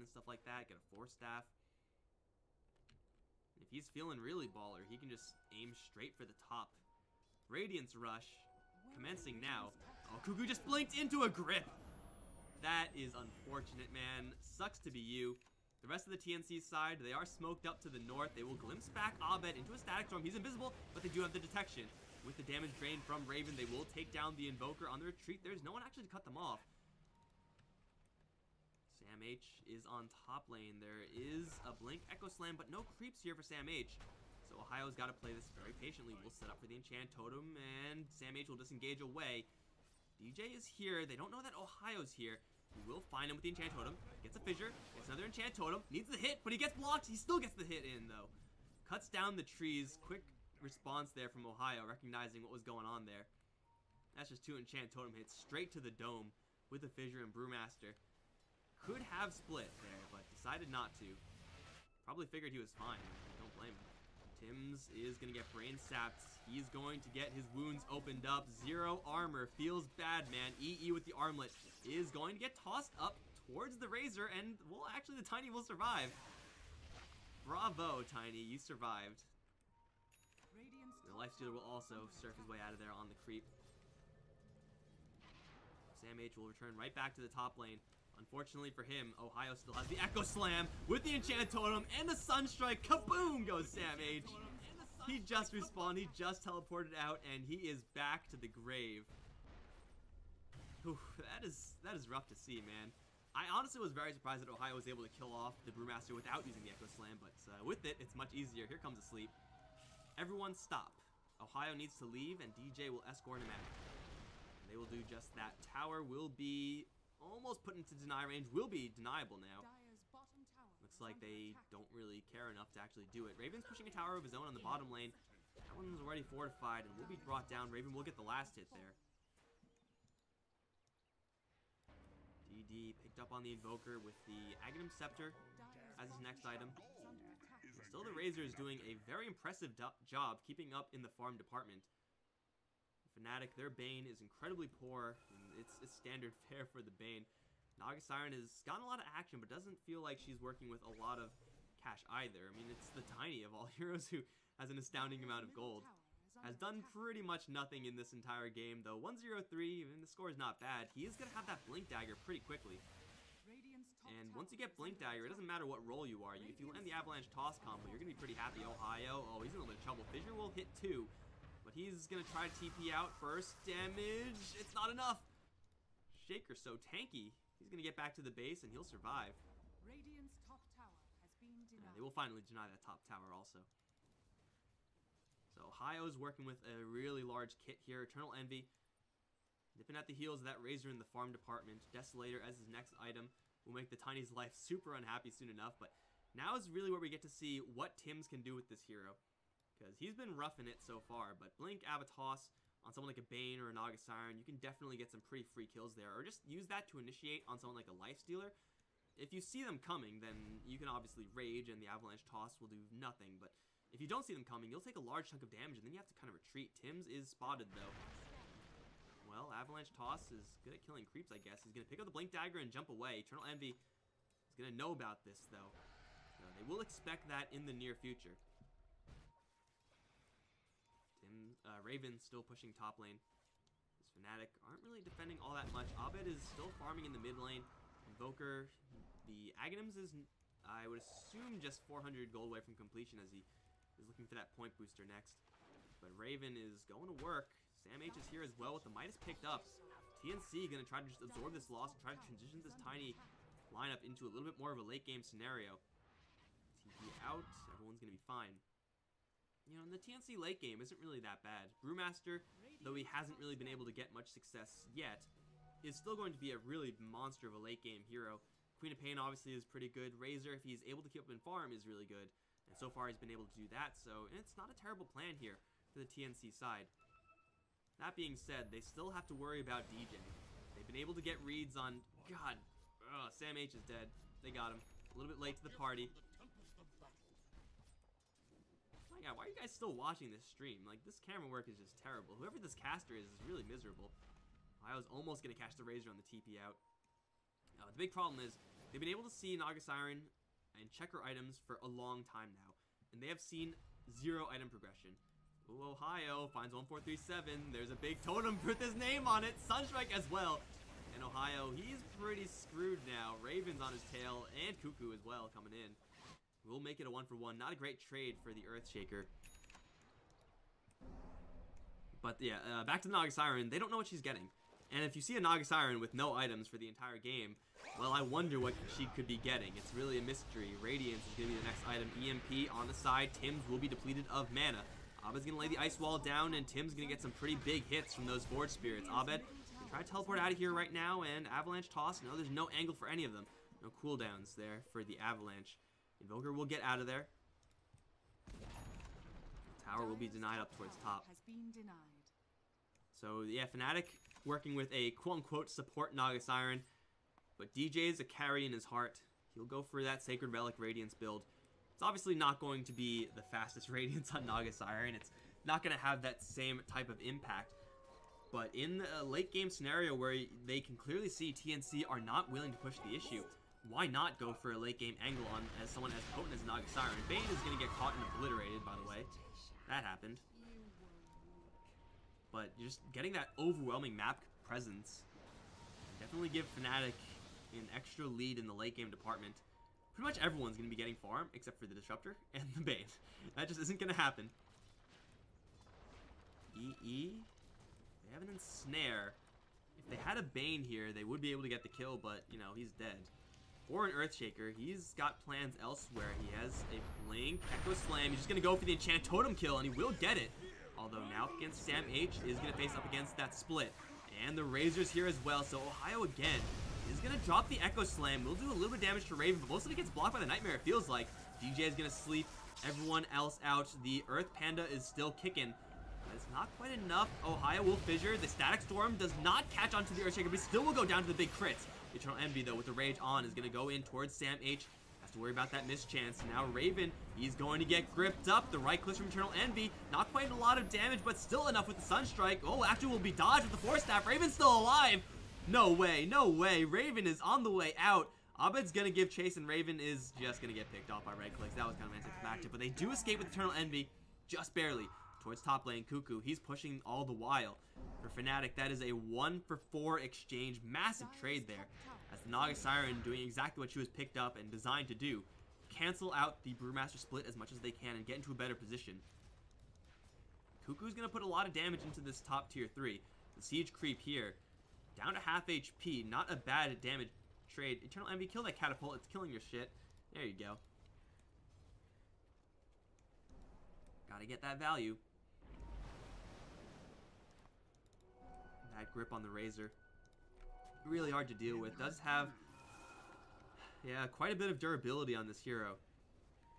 and stuff like that. Get a Force Staff. If he's feeling really baller, he can just aim straight for the top. Radiance Rush, commencing now. Oh, Cuckoo just blinked into a grip. That is unfortunate, man. Sucks to be you. The rest of the TNC side, they are smoked up to the north. They will glimpse back Abed into a Static Storm. He's invisible, but they do have the detection. With the damage drain from Raven, they will take down the Invoker on the retreat. There's no one actually to cut them off. Sam H is on top lane. There is a Blink Echo Slam, but no creeps here for Sam H. So Ohio's got to play this very patiently. We'll set up for the Enchant Totem, and Sam H will disengage away. DJ is here. They don't know that Ohio's here. We will find him with the Enchant Totem. Gets a Fissure. Gets another Enchant Totem. Needs the hit, but he gets blocked. He still gets the hit in, though. Cuts down the trees. Quick response there from Ohio, recognizing what was going on there. That's just 2 Enchant Totem hits straight to the dome with the Fissure and Brewmaster. Could have split there, but decided not to. Probably figured he was fine. Don't blame him. Tim's is going to get brain sapped. He's going to get his wounds opened up. 0 armor. Feels bad, man. EE with the armlet is going to get tossed up towards the Razor, and, well, actually the Tiny will survive. Bravo, Tiny. You survived. The Lifestealer will also surf his way out of there on the creep. Sam H will return right back to the top lane. Unfortunately for him, Ohio still has the Echo Slam with the Enchant Totem and the Sunstrike. Kaboom goes Sam H. He just respawned, he just teleported out, and he is back to the grave. Whew, that is rough to see, man. I honestly was very surprised that Ohio was able to kill off the Brewmaster without using the Echo Slam, but with it, it's much easier. Here comes a sleep. Everyone stop. Ohio needs to leave, and DJ will escort him out. And they will do just that. Tower will be almost put into deny range, will be deniable now. Looks like they don't really care enough to actually do it. Raven's pushing a tower of his own on the bottom lane. That one's already fortified and will be brought down. Raven will get the last hit there. DD picked up on the Invoker with the Aghanim Scepter as his next item. Still, the Razor is doing a very impressive job keeping up in the farm department. Fnatic, their Bane is incredibly poor. It's standard fare for the Bane. Naga Siren has gotten a lot of action, but doesn't feel like she's working with a lot of cash either. I mean, it's the Tiny of all heroes who has an astounding amount of gold. Has done pretty much nothing in this entire game, though. 1-0-3, and the score is not bad. He is going to have that Blink Dagger pretty quickly. And once you get Blink Dagger, it doesn't matter what role you are. If you land the Avalanche Toss combo, you're going to be pretty happy. Ohio, oh, he's in a little bit of trouble. Fissure will hit 2. But he's going to try to TP out first. Damage. It's not enough. Shaker's so tanky. He's going to get back to the base and he'll survive. Radiant's top tower has been denied. They will finally deny that top tower also. So Ohio's working with a really large kit here. Eternal Envy. Nipping at the heels of that Razor in the farm department. Desolator as his next item will make the Tiny's life super unhappy soon enough. But now is really where we get to see what Tim's can do with this hero. Because he's been roughing it so far, but Blink, Avatos on someone like a Bane or a Naga Siren, you can definitely get some pretty free kills there. Or just use that to initiate on someone like a Lifestealer. If you see them coming, then you can obviously Rage and the Avalanche Toss will do nothing. But if you don't see them coming, you'll take a large chunk of damage and then you have to kind of retreat. Tim's is spotted though. Well, Avalanche Toss is good at killing creeps, I guess. He's going to pick up the Blink Dagger and jump away. Eternal Envy is going to know about this though. They will expect that in the near future. Raven still pushing top lane. This Fnatic aren't really defending all that much. Abed is still farming in the mid lane. Invoker, the Aghanims is, I would assume, just 400 gold away from completion as he is looking for that point booster next. But Raven is going to work. Sam H is here as well with the Midas picked up. TNC going to try to just absorb this loss and try to transition this Tiny lineup into a little bit more of a late game scenario. TP out, everyone's going to be fine. You know, in the TNC late game isn't really that bad. Brewmaster, though he hasn't really been able to get much success yet, is still going to be a really monster of a late game hero. Queen of Pain obviously is pretty good. Razor, if he's able to keep up in farm, is really good. And so far he's been able to do that, so it's not a terrible plan here for the TNC side. That being said, they still have to worry about DJ. They've been able to get reads on... God, Sam H is dead. They got him. A little bit late to the party. My God, why are you guys still watching this stream? Like, this camera work is just terrible. Whoever this caster is really miserable. I was almost going to catch the Razor on the TP out. The big problem is they They've been able to see Naga Siren and checker items for a long time now, and they have seen 0 item progression. Ooh, Ohio finds 1437. There's a big totem with his name on it. Sunstrike as well. And Ohio, he's pretty screwed now. Raven's on his tail, and Cuckoo as well coming in. We'll make it a 1-for-1. Not a great trade for the Earthshaker. But yeah, back to the Naga Siren. They don't know what she's getting. And if you see a Naga Siren with no items for the entire game, well, I wonder what she could be getting. It's really a mystery. Radiance is going to be the next item. EMP on the side. Tim's will be depleted of mana. Abed's going to lay the Ice Wall down, and Tim's going to get some pretty big hits from those Forge Spirits. Abed, try to teleport out of here right now, and Avalanche Toss. No, there's no angle for any of them. No cooldowns there for the Avalanche. Invoker will get out of there. Tower will be denied up towards top. So, yeah, Fnatic working with a quote-unquote support Naga Siren. But DJ is a carry in his heart. He'll go for that Sacred Relic Radiance build. It's obviously not going to be the fastest Radiance on Naga Siren. It's not going to have that same type of impact. But in a late game scenario where they can clearly see TNC are not willing to push the issue, why not go for a late game angle on as someone as potent as Naga Siren? Bane is going to get caught and obliterated, by the way. That happened. But just getting that overwhelming map presence definitely give Fnatic an extra lead in the late game department. Pretty much everyone's going to be getting farm except for the Disruptor and the Bane. That just isn't going to happen. EE. They have an Ensnare. If they had a Bane here, they would be able to get the kill, but, you know, he's dead. Or an Earthshaker. He's got plans elsewhere. He has a Blink, Echo Slam. He's just going to go for the Enchant Totem kill, and he will get it. Although now against Sam H is going to face up against that split. And the Razor's here as well, so Ohio again is going to drop the Echo Slam. We'll do a little bit of damage to Raven, but most of it gets blocked by the Nightmare, it feels like. DJ is going to sleep everyone else out. The Earth Panda is still kicking. But it's not quite enough. Ohio will fissure. The Static Storm does not catch onto the Earthshaker, but he still will go down to the big crits. Eternal Envy, though, with the Rage on, is going to go in towards Sam H. Has to worry about that mischance. Now Raven, he's going to get gripped up. The right clicks from Eternal Envy. Not quite a lot of damage, but still enough with the Sunstrike. Oh, actually will be dodged with the Force Staff. Raven's still alive. No way, no way. Raven is on the way out. Abed's going to give chase, and Raven is just going to get picked off by right clicks. That was kind of anticlimactic, but they do escape with Eternal Envy, just barely. Towards top lane, Cuckoo, he's pushing all the while. For Fnatic, that is a 1-for-4 exchange. Massive trade there. As the Naga Siren doing exactly what she was picked up and designed to do. Cancel out the Brewmaster split as much as they can and get into a better position. Cuckoo's going to put a lot of damage into this top tier 3. The Siege Creep here. Down to half HP. Not a bad damage trade. Eternal Envy, kill that Catapult. It's killing your shit. There you go. Gotta get that value. That grip on the Razor. Really hard to deal with. Does have, yeah, quite a bit of durability on this hero.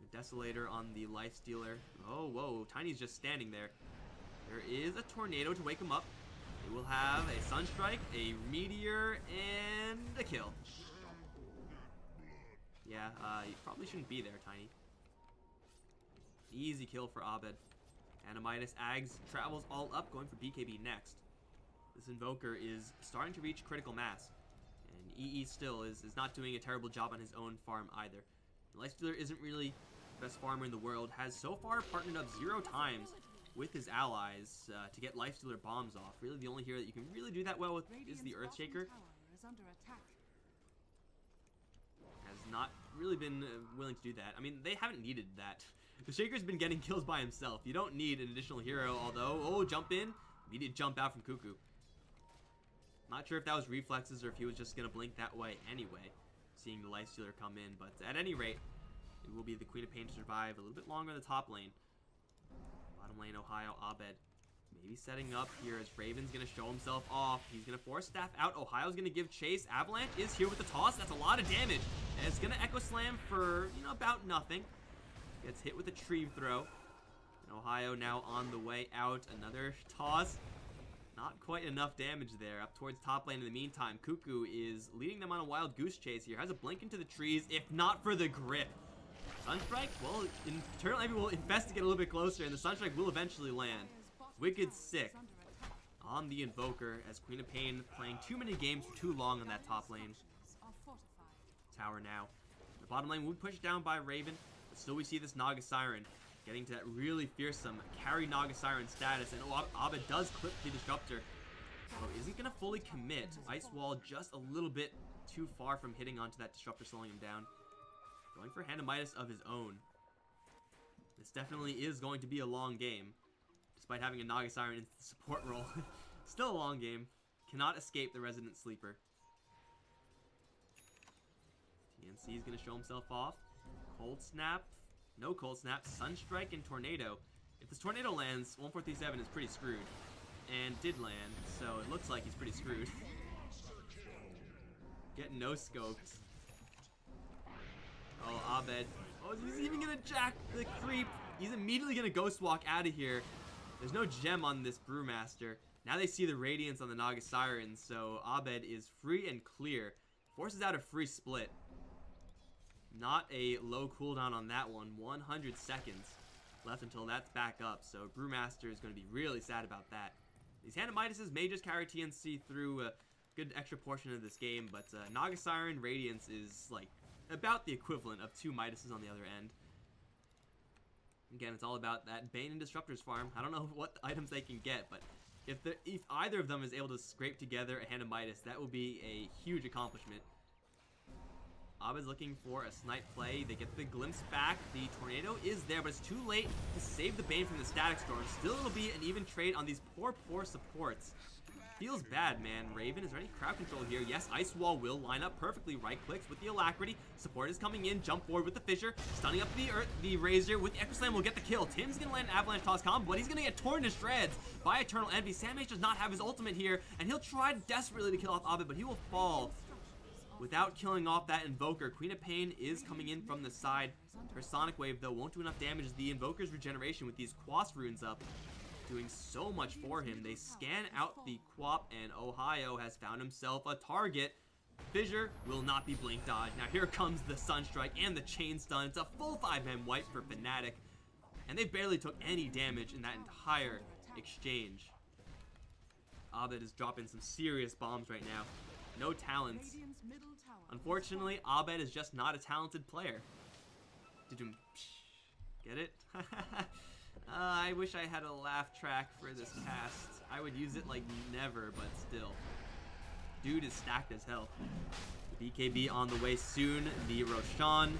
The Desolator on the Lifestealer. Oh, whoa. Tiny's just standing there. There is a Tornado to wake him up. It will have a Sunstrike, a Meteor, and a kill. Yeah, you probably shouldn't be there, Tiny. Easy kill for Abed. Animitis Ags travels all up, going for BKB next. This Invoker is starting to reach critical mass. And EE still is not doing a terrible job on his own farm either. The Lifestealer isn't really the best farmer in the world. Has so far partnered up 0 times with his allies to get Lifestealer bombs off. Really the only hero that you can really do that well with is the Earthshaker. Has not really been willing to do that. I mean, they haven't needed that. The Shaker's been getting kills by himself. You don't need an additional hero, although, oh, jump in. Immediate jump out from Cuckoo. Not sure if that was reflexes or if he was just going to blink that way anyway, seeing the Lifestealer come in. But at any rate, it will be the Queen of Pain to survive a little bit longer in the top lane. Bottom lane, Ohio, Abed. Maybe setting up here as Raven's going to show himself off. He's going to Force Staff out. Ohio's going to give chase. Avalanche is here with the toss. That's a lot of damage. And it's going to Echo Slam for, you know, about nothing. Gets hit with a Tree Throw. And Ohio now on the way out. Another toss. Not quite enough damage there. Up towards top lane in the meantime. Cuckoo is leading them on a wild goose chase here. Has a blink into the trees, if not for the grip. Sunstrike, well, Eternal Envy will investigate a little bit closer, and the Sunstrike will eventually land. Wicked sick on the Invoker, as Queen of Pain playing too many games for too long on that top lane. tower now. The bottom lane will be pushed down by Raven, but still we see this Naga Siren getting to that really fearsome carry Naga Siren status, and Abed does clip the Disruptor. Oh, isn't going to fully commit. Ice Wall just a little bit too far from hitting onto that Disruptor, slowing him down. Going for Hand of Midas of his own. This definitely is going to be a long game, despite having a Naga Siren in the support role. Still a long game. Cannot escape the Resident Sleeper. TNC is going to show himself off. Cold Snap. No Cold Snap. Sunstrike and Tornado. If this Tornado lands, 1437 is pretty screwed. And did land, so it looks like he's pretty screwed. Getting no scoped. Oh, Abed. Oh, he's even gonna jack the creep. He's immediately gonna Ghost Walk out of here. There's no gem on this Brewmaster. Now they see the Radiance on the Naga Siren, so Abed is free and clear. Forces out a free split. Not a low cooldown on that one. 100 seconds left until that's back up, so Brewmaster is gonna be really sad about that. These Hand of Midases may just carry TNC through a good extra portion of this game, but Naga Siren Radiance is like about the equivalent of 2 Midases on the other end. Again, it's all about that Bane and Disruptors farm. I don't know what items they can get, but if either of them is able to scrape together a Hand of Midas, that will be a huge accomplishment. Abed's looking for a snipe play. They get the glimpse back. The Tornado is there, but it's too late to save the Bane from the Static Storm. Still, it'll be an even trade on these poor supports. Feels bad, man. Raven, is there any crowd control here? Yes, Ice Wall will line up perfectly. Right clicks with the Alacrity. Support is coming in. Jump forward with the Fissure. Stunning up the Razor with the Echo Slam will get the kill. Tim's going to land an Avalanche Toss combo, but he's going to get torn to shreds by Eternal Envy. Samh does not have his ultimate here, and he'll try desperately to kill off Abed, but he will fall without killing off that Invoker. Queen of Pain is coming in from the side. Her Sonic Wave, though, won't do enough damage. The Invoker's regeneration with these Quas runes up, doing so much for him. They scan out the Quap, and Ohio has found himself a target. Fissure will not be blink dodged. Now here comes the Sunstrike and the Chain Stun. It's a full 5-man wipe for Fnatic, and they barely took any damage in that entire exchange. Abed is dropping some serious bombs right now. No talents. Unfortunately, Abed is just not a talented player. Did you get it? I wish I had a laugh track for this cast. I would use it like never, but still. Dude is stacked as hell. The BKB on the way soon. The Roshan.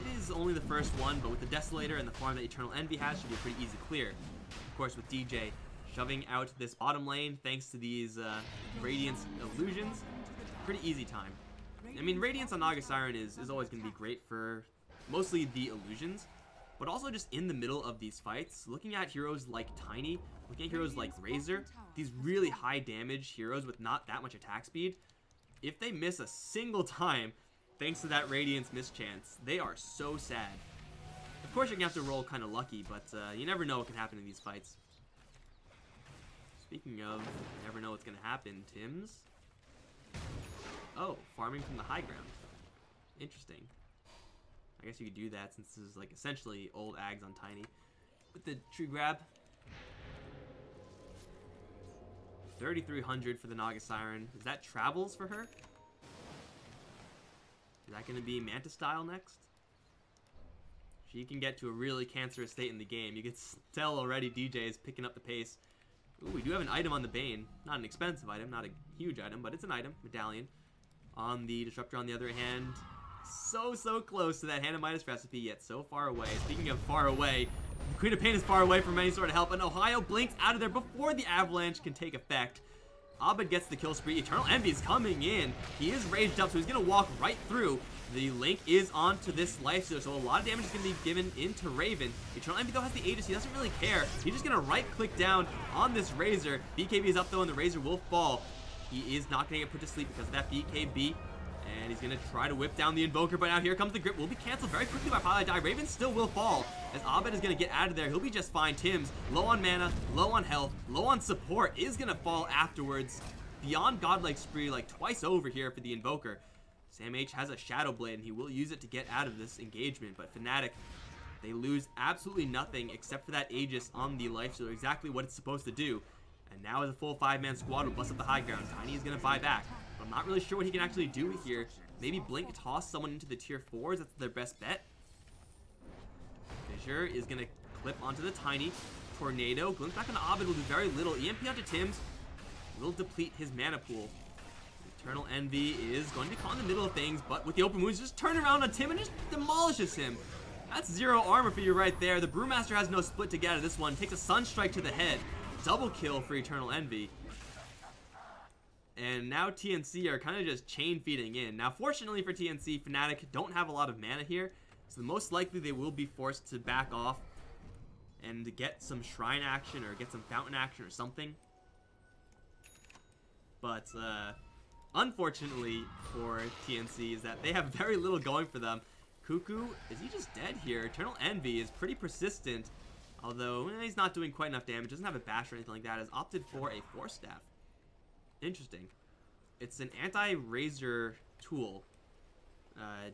It is only the first one, but with the Desolator and the farm that Eternal Envy has, should be a pretty easy clear. Of course, with DJ shoving out this bottom lane, thanks to these Radiance Illusions, pretty easy time. I mean, Radiance on Naga Siren is always going to be great for mostly the Illusions, but also just in the middle of these fights, looking at heroes like Tiny, looking at heroes like Razor, these really high damage heroes with not that much attack speed, if they miss a single time, thanks to that Radiance mischance, they are so sad. Of course, you're going to have to roll kind of lucky, but you never know what can happen in these fights. Speaking of, you never know what's going to happen, Tim's. Oh, farming from the high ground. Interesting. I guess you could do that since this is like essentially old Ags on Tiny. With the tree grab. 3,300 for the Naga Siren. Is that travels for her? Is that going to be Manta style next? She can get to a really cancerous state in the game. You can tell already DJ is picking up the pace. Ooh, we do have an item on the Bane. Not an expensive item, not a huge item, but it's an item. Medallion. On the Disruptor, on the other hand, so close to that Hand of Midas recipe, yet so far away. Speaking of far away, Queen of Pain is far away from any sort of help, and Ohio blinks out of there before the Avalanche can take effect. Abed gets the kill spree. Eternal Envy is coming in. He is raged up, so he's going to walk right through. The Link is onto this life stealer, so a lot of damage is going to be given into Raven. Eternal Envy, though, has the Aegis. He doesn't really care. He's just going to right-click down on this Razor. BKB is up, though, and the Razor will fall. He is not going to get put to sleep because of that BKB. And he's going to try to whip down the Invoker, but now here comes the grip. Will be canceled very quickly by Pilot Die. Raven still will fall, as Abed is going to get out of there. He'll be just fine. Tim's low on mana, low on health, low on support, is going to fall afterwards. Beyond Godlike Spree, like twice over here for the Invoker. Samh has a Shadow Blade, and he will use it to get out of this engagement, but Fnatic, they lose absolutely nothing except for that Aegis on the Lifestealer, exactly what it's supposed to do. And now as a full 5-man squad will bust up the high ground. Tiny is going to buy back. I'm not really sure what he can actually do here. maybe blink toss someone into the tier 4s. That's their best bet. Fissure is going to clip onto the Tiny. Tornado. Glimpse back on Abed will do very little. EMP onto Tim's will deplete his mana pool. Eternal Envy is going to be caught in the middle of things, but with the open wounds, just turn around on Tim and just demolishes him. That's 0 armor for you right there. The Brewmaster has no split to get out of this one. Takes a Sunstrike to the head. Double kill for Eternal Envy. And now TNC are kind of just chain feeding in. Now, fortunately for TNC, Fnatic don't have a lot of mana here, so most likely they will be forced to back off and to get some Shrine action or get some Fountain action or something. But, unfortunately for TNC is that they have very little going for them. Cuckoo, is he just dead here? Eternal Envy is pretty persistent, although he's not doing quite enough damage. Doesn't have a bash or anything like that. Has opted for a Force Staff. Interesting. It's an anti-Razor tool.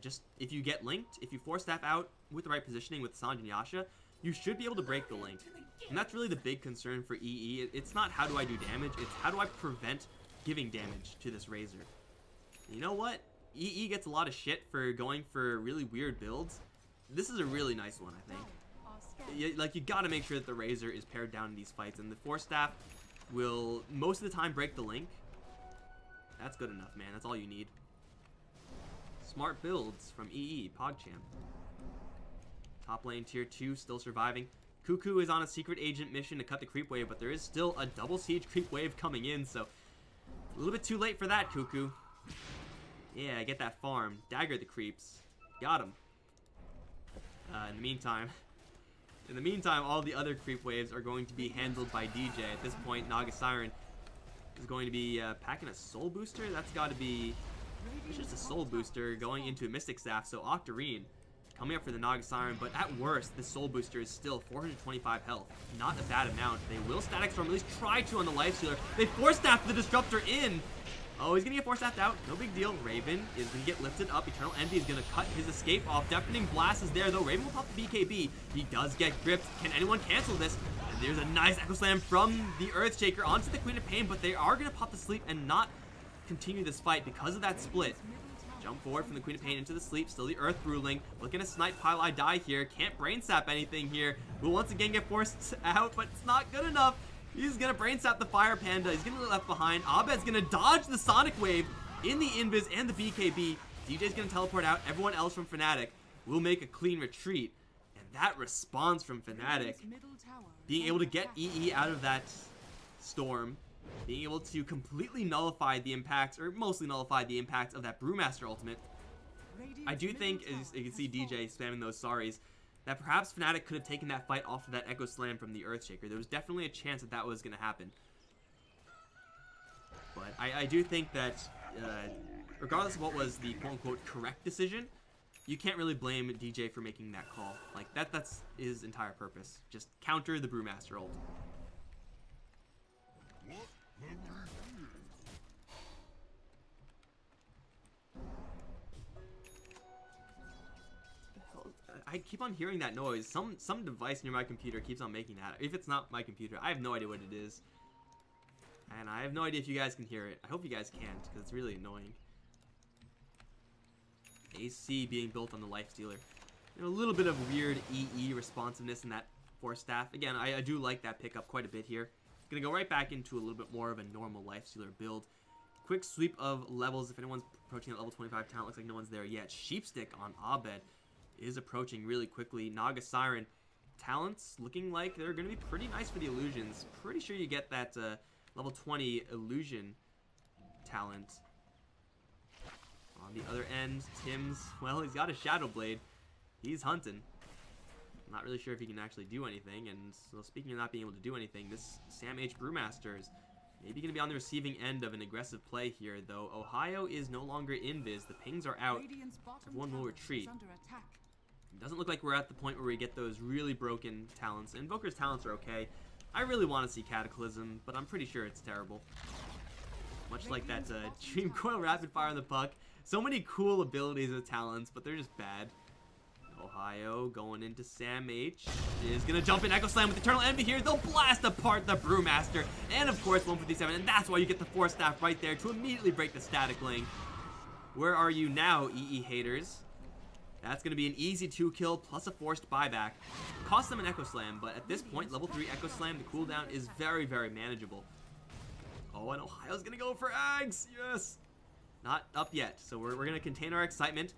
Just if you get linked, if you Force Staff out with the right positioning with Sanj and Yasha, you should be able to break the link. And that's really the big concern for EE. It's not how do I do damage, it's how do I prevent giving damage to this Razor. You know what? EE gets a lot of shit for going for really weird builds. This is a really nice one, I think. Like, you gotta make sure that the Razor is pared down in these fights, and the Force Staff will most of the time break the link. That's good enough, man. That's all you need. Smart builds from EE, PogChamp. Top lane tier 2 still surviving. Cuckoo is on a secret agent mission to cut the creep wave, but there is still a double siege creep wave coming in, so a little bit too late for that, Cuckoo. Yeah, get that farm. Dagger the creeps. Got him. In the meantime, all the other creep waves are going to be handled by DJ. At this point, Naga Siren is going to be packing a soul booster. That's got to be... It's just a soul booster going into a Mystic Staff, so Octarine coming up for the Naga Siren, but at worst, the soul booster is still 425 health. Not a bad amount. They will Static Storm, at least try to on the Lifestealer. They Force Staff the Disruptor in! Oh, he's gonna get Force Staffed out. No big deal. Raven is gonna get lifted up. Eternal Envy is gonna cut his escape off. Deafening Blast is there, though. Raven will pop the BKB. He does get gripped. Can anyone cancel this? And there's a nice Echo Slam from the Earthshaker onto the Queen of Pain, but they are gonna pop the sleep and not continue this fight because of that split. Jump forward from the Queen of Pain into the sleep. Still the Earth Ruling. Looking to snipe Pile I Die here. Can't Brain Sap anything here. Will once again get forced out, but it's not good enough. He's going to Brain Sap the Fire Panda. He's going to get left behind. Abed's going to dodge the Sonic Wave in the Invis and the BKB. DJ's going to teleport out. Everyone else from Fnatic will make a clean retreat. And that response from Fnatic, being able to get EE out of that storm, being able to completely nullify the impacts, or mostly nullify the impacts of that Brewmaster ultimate. I do think, as you can see DJ spamming those sorries, that perhaps Fnatic could have taken that fight off of that Echo Slam from the Earthshaker. There was definitely a chance that that was going to happen. But I do think that, regardless of what was the quote-unquote correct decision, you can't really blame DJ for making that call. Like, that's his entire purpose. Just counter the Brewmaster ult. I keep on hearing that noise. Some device near my computer keeps on making that. If it's not my computer, I have no idea what it is. And I have no idea if you guys can hear it. I hope you guys can't, because it's really annoying. AC being built on the Lifestealer. A little bit of weird EE responsiveness in that Force Staff. Again, I do like that pickup quite a bit here. Gonna go right back into a little bit more of a normal Lifestealer build. Quick sweep of levels. If anyone's approaching that level 25 talent, looks like no one's there yet. Sheepstick on Abed is approaching really quickly. Naga Siren talents looking like they're going to be pretty nice for the illusions. Pretty sure you get that level 20 illusion talent. On the other end, Tim's, well, he's got a Shadow Blade. He's hunting. I'm not really sure if he can actually do anything. And so speaking of not being able to do anything, this Sam H. Brewmaster is maybe going to be on the receiving end of an aggressive play here, though. Ohio is no longer invis. The pings are out. Everyone will retreat. It doesn't look like we're at the point where we get those really broken talents. Invoker's talents are okay. I really want to see Cataclysm, but I'm pretty sure it's terrible. Much like that Dream Coil Rapid Fire on the Puck. So many cool abilities with talents, but they're just bad. Ohio going into Sam H. Is going to jump in Echo Slam with Eternal Envy here. They'll blast apart the Brewmaster. And of course 157. And that's why you get the Force Staff right there to immediately break the static link. Where are you now, EE haters? That's going to be an easy 2-kill plus a forced buyback. Cost them an Echo Slam, but at this point, level 3 Echo Slam, the cooldown is very, very manageable. Oh, and Ohio's going to go for Ags. Yes. Not up yet, so we're going to contain our excitement.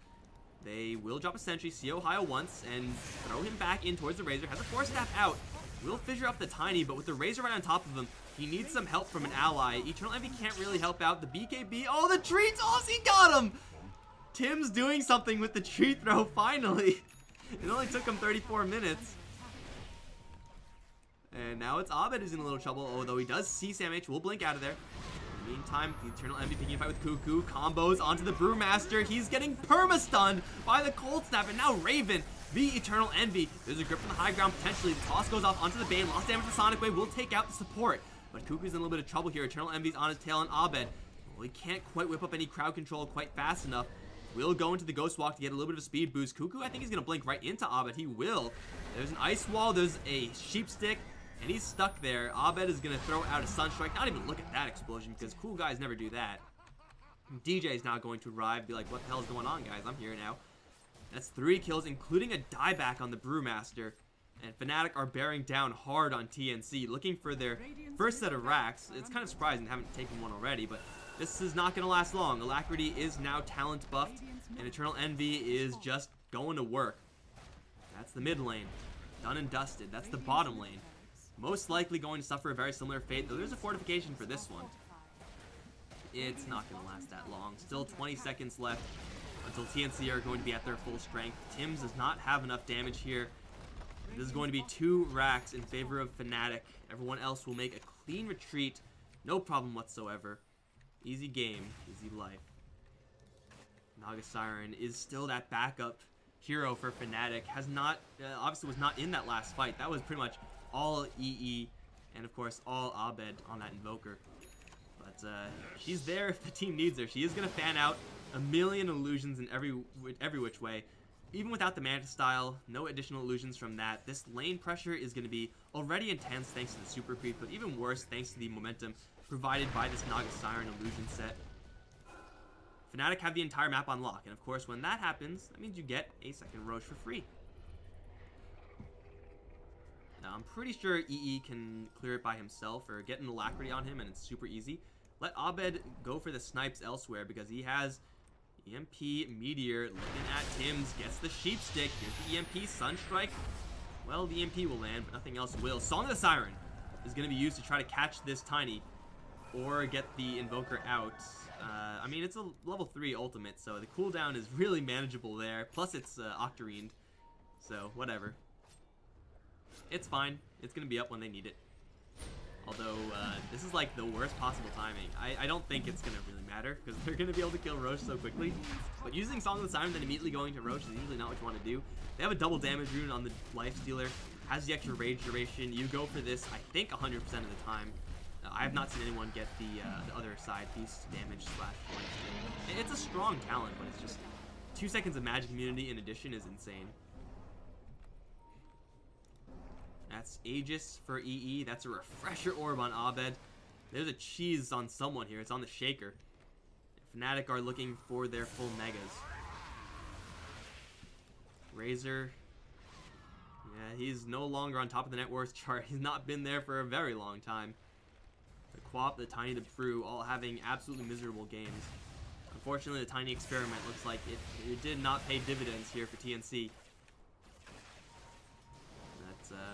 They will drop a sentry, see Ohio once, and throw him back in towards the Razor. Has a Force Staff out. Will fissure up the Tiny, but with the Razor right on top of him, he needs some help from an ally. Eternal Envy can't really help out. The BKB, oh, the tree toss, he got him! Tim's doing something with the tree throw, finally. It only took him 34 minutes. And now it's Abed who's in a little trouble, although he does see Sam H. Will blink out of there. In the meantime, the Eternal Envy picking a fight with Cuckoo. Combos onto the Brewmaster. He's getting perma-stunned by the Cold Snap. And now Raven, the Eternal Envy. There's a grip from the high ground, potentially. The toss goes off onto the Bane. Lost damage to Sonic Wave. Will take out the support. But Cuckoo's in a little bit of trouble here. Eternal Envy's on his tail on Abed. Well, he can't quite whip up any crowd control quite fast enough. Will go into the Ghost Walk to get a little bit of a speed boost. Cuckoo, I think he's going to blink right into Abed. He will. There's an Ice Wall. There's a Sheep Stick. And he's stuck there. Abed is going to throw out a Sunstrike. Not even look at that explosion, because cool guys never do that. DJ is now going to arrive. Be like, what the hell is going on, guys? I'm here now. That's 3 kills, including a dieback on the Brewmaster. And Fnatic are bearing down hard on TNC, looking for their first set of racks. It's kind of surprising they haven't taken one already, but this is not going to last long. Alacrity is now talent buffed, and Eternal Envy is just going to work. That's the mid lane. Done and dusted. That's the bottom lane. Most likely going to suffer a very similar fate, though there's a fortification for this one. It's not going to last that long. Still 20 seconds left until TNC are going to be at their full strength. Tims does not have enough damage here. This is going to be 2 racks in favor of Fnatic. Everyone else will make a clean retreat. No problem whatsoever. Easy game, easy life. Naga Siren is still that backup hero for Fnatic. Has not, obviously was not in that last fight. That was pretty much all EE, and of course all Abed on that Invoker. But she's there if the team needs her. She is going to fan out a million illusions in every which way. Even without the Manta style, no additional illusions from that. This lane pressure is going to be already intense thanks to the super creep, but even worse thanks to the momentum provided by this Naga Siren illusion set. Fnatic have the entire map on lock, and of course when that happens, that means you get a second Roche for free. Now, I'm pretty sure EE can clear it by himself or get an Alacrity on him, and it's super easy. Let Abed go for the snipes elsewhere because he has EMP, Meteor, looking at Tims, gets the Sheep Stick. Here's the EMP, Sunstrike. Well, the EMP will land, but nothing else will. Song of the Siren is going to be used to try to catch this Tiny or get the Invoker out. I mean, it's a level 3 ultimate, so the cooldown is really manageable there. Plus, it's Octarined, so whatever. It's fine. It's going to be up when they need it. Although, this is like the worst possible timing. I don't think it's going to really matter because they're going to be able to kill Roche so quickly. But using Song of the Siren then immediately going to Roche is usually not what you want to do. They have a double damage rune on the Life Stealer. Has the extra rage duration. You go for this, I think, 100% of the time. I have not seen anyone get the other side piece damage slash point. It's a strong talent, but it's just 2 seconds of magic immunity in addition is insane. That's Aegis for EE. That's a refresher orb on Abed. There's a cheese on someone here. It's on the Shaker. Fnatic are looking for their full megas. Razor. Yeah, he's no longer on top of the net worth chart. He's not been there for a very long time. The Quap, the Tiny, the Brew, all having absolutely miserable games. Unfortunately, the Tiny experiment looks like it did not pay dividends here for TNC.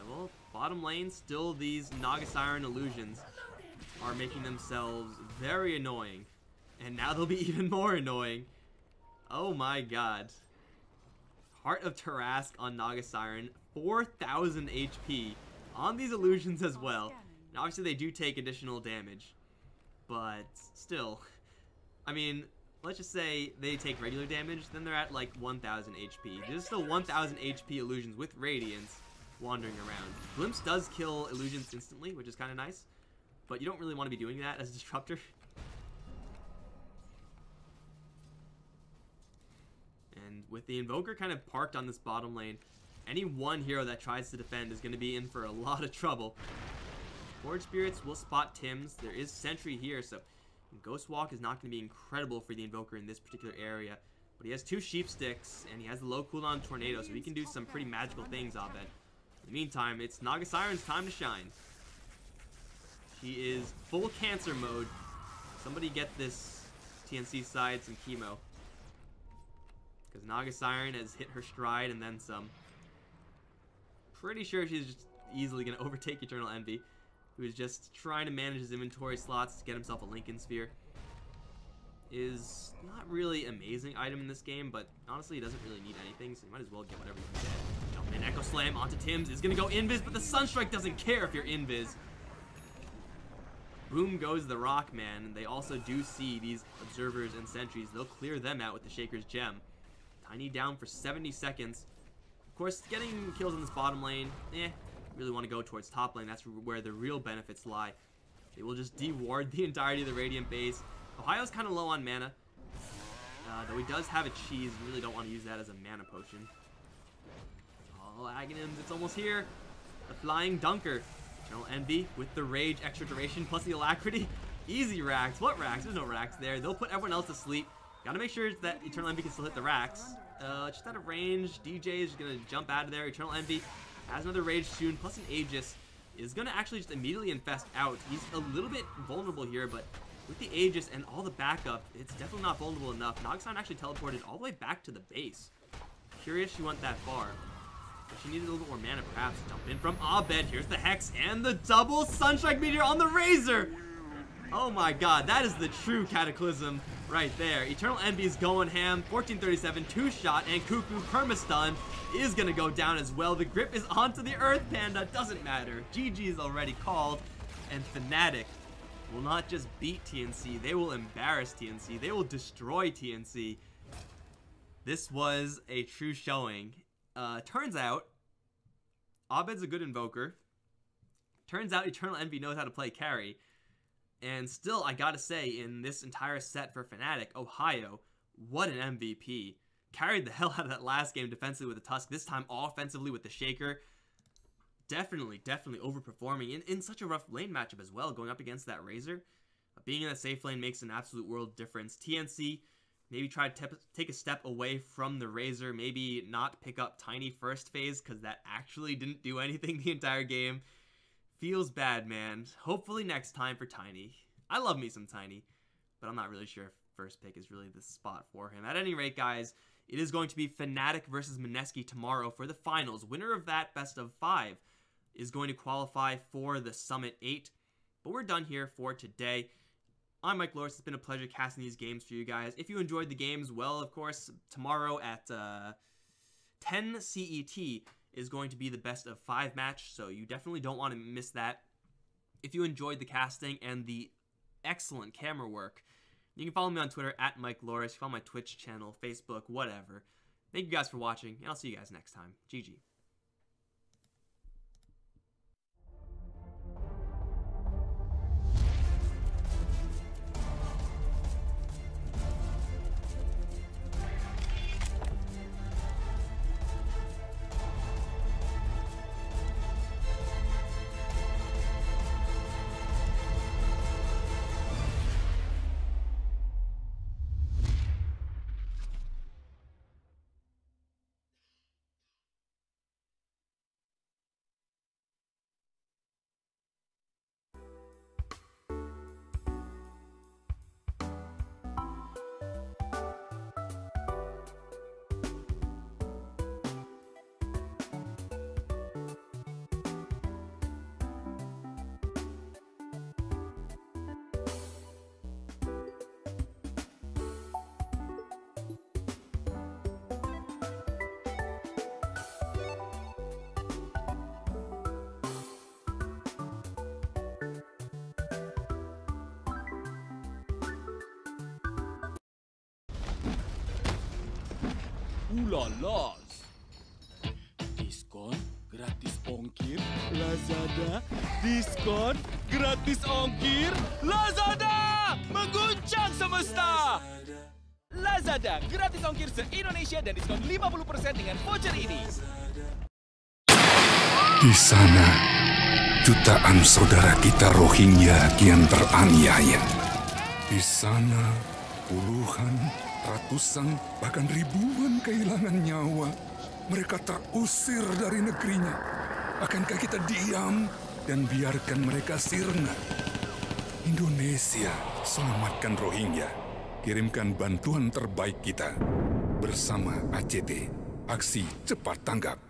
Well, bottom lane, still these Naga Siren illusions are making themselves very annoying. And now they'll be even more annoying. Oh my god. Heart of Tarask on Naga Siren, 4,000 HP on these illusions as well. And obviously they do take additional damage. But still, I mean, let's just say they take regular damage, then they're at like 1,000 HP. There's still 1,000 HP illusions with Radiance wandering around. Glimpse does kill illusions instantly, which is kind of nice, but you don't really want to be doing that as a disruptor. And with the Invoker kind of parked on this bottom lane, any one hero that tries to defend is going to be in for a lot of trouble. Forge Spirits will spot Tims. There is Sentry here, so And Ghost Walk is not going to be incredible for the Invoker in this particular area. But he has 2 Sheep Sticks, and he has the low cooldown Tornado, so he can do some pretty magical things, Abed. In the meantime, it's Naga Siren's time to shine. She is full cancer mode. Somebody get this TNC side some chemo. Because Naga Siren has hit her stride and then some. Pretty sure she's just easily going to overtake Eternal Envy, who is just trying to manage his inventory slots to get himself a Lincoln Sphere. Is not really amazing item in this game, but honestly he doesn't really need anything, so you might as well get whatever you can get. Jump in, Echo Slam onto Tim's, is gonna go invis, but the Sunstrike doesn't care if you're invis. Boom goes the Rock Man, and they also do see these observers and sentries. They'll clear them out with the Shaker's Gem. Tiny down for 70 seconds. Of course, getting kills in this bottom lane, really want to go towards top lane. That's where the real benefits lie. They will just de-ward the entirety of the Radiant base. Ohio's kind of low on mana, though he does have a cheese. Really don't want to use that as a mana potion. Oh, Aghanims, it's almost here. The Flying Dunker. Eternal Envy with the Rage, extra duration, plus the Alacrity. Easy racks. What racks? There's no racks there. They'll put everyone else to sleep. Gotta make sure that Eternal Envy can still hit the racks. Just out of range. DJ is gonna jump out of there. Eternal Envy has another Rage soon, plus an Aegis. Is gonna actually just immediately infest out. He's a little bit vulnerable here, but with the Aegis and all the backup, it's definitely not vulnerable enough. Nogson actually teleported all the way back to the base. Curious she went that far. But she needed a little bit more mana, perhaps. Jump in from Abed. Here's the Hex and the double Sunstrike Meteor on the Razor. Oh my god, that is the true Cataclysm right there. Eternal Envy is going ham. 1437, 2-shot, and Cuckoo Permastun is going to go down as well. The grip is onto the Earth Panda. Doesn't matter. GG is already called. And Fnatic will not just beat TNC, they will embarrass TNC. They will destroy TNC. This was a true showing. Turns out, Abed's a good Invoker. Turns out Eternal Envy knows how to play carry. And still, I gotta say, in this entire set for Fnatic, Ohio, what an MVP. Carried the hell out of that last game defensively with the Tusk, this time offensively with the Shaker. Definitely overperforming in such a rough lane matchup as well, going up against that Razor. Being in a safe lane makes an absolute world difference. TNC maybe try to take a step away from the Razor, maybe not pick up Tiny first phase, because that actually didn't do anything the entire game. Feels bad, man. Hopefully next time for Tiny. I love me some Tiny, but I'm not really sure if first pick is really the spot for him. At any rate, guys, it is going to be Fnatic versus Mineski tomorrow for the finals. Winner of that best of 5 is going to qualify for the Summit 8. But we're done here for today. I'm Mike Loris. It's been a pleasure casting these games for you guys. If you enjoyed the games, well, of course, tomorrow at 10 CET is going to be the best of 5 match, so you definitely don't want to miss that. If you enjoyed the casting and the excellent camera work, you can follow me on Twitter at Mike Loris, follow my Twitch channel, Facebook, whatever. Thank you guys for watching, and I'll see you guys next time. GG. Ulalas. Diskon gratis ongkir Lazada. Diskon gratis ongkir Lazada. Mengguncang semesta. Lazada gratis ongkir se-Indonesia dan diskon 50% dengan voucher ini. Di sana, jutaan saudara kita Rohingya kian teraniaya. Di sana, puluhan, ratusan, bahkan ribuan kehilangan nyawa. Mereka terusir dari negerinya. Akankah kita diam dan biarkan mereka sirna? Indonesia, selamatkan Rohingya. Kirimkan bantuan terbaik kita. Bersama ACT, aksi cepat tanggap.